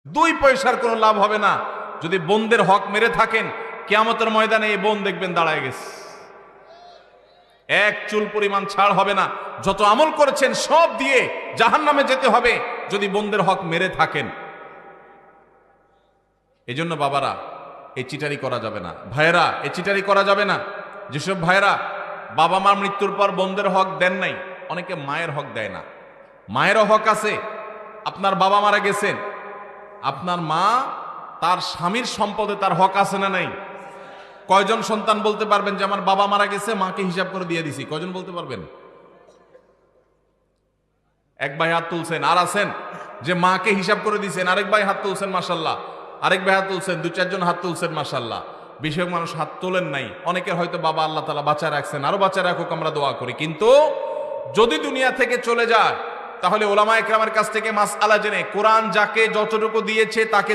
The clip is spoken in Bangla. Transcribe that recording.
দুই পয়সার কোনো লাভ হবে না যদি বোনদের হক মেরে থাকেন। কিয়ামতের ময়দানে এই বোন দেখবেন দাঁড়ায় গেছে, এক চুল পরিমাণ ছাড় হবে না। যত আমল করেছেন সব দিয়ে জাহান্নামে যেতে হবে যদি বোনদের হক মেরে থাকেন। এজন্য বাবারা, এই চিটারি করা যাবে না। ভাইয়েরা, এই চিটারি করা যাবে না। যেসব ভাইয়েরা বাবা মার মৃত্যুর পর বোনদের হক দেন নাই, অনেকে মায়ের হক দেয় না। মায়েরও হক আছে। আপনার বাবা মারা গেছেন, আপনার মা তার স্বামীর সম্পদে তার হক আছে না নাই? কয়জন সন্তান বলতে পারবেন যে আমার বাবা মারা গেছে, মাকে হিসাব করে দিয়ে দিছি? কয়জন বলতে পারবেন? এক ভাই হাত তুলছেন। আর আছেন যে মাকে হিসাব করে দিয়েছেন? আরেক ভাই হাত তুলছেন, মাশাল্লাহ। আরেক ভাই হাত তুলছেন, দু চারজন হাত তুলছেন, মাশাল্লাহ। বেশিরভাগ মানুষ হাত তোলেন নাই। অনেকের হয়তো বাবা আল্লাহ তাআলা বাঁচায় রাখছেন, আরো বাঁচায় রাখুক, আমরা দোয়া করি। কিন্তু যদি দুনিয়া থেকে চলে যায় তাহলে ওলামায়ে কেরামের কাছ থেকে মাসআলা জেনে কোরআন যাকে যতটুকু দিয়েছে তাকে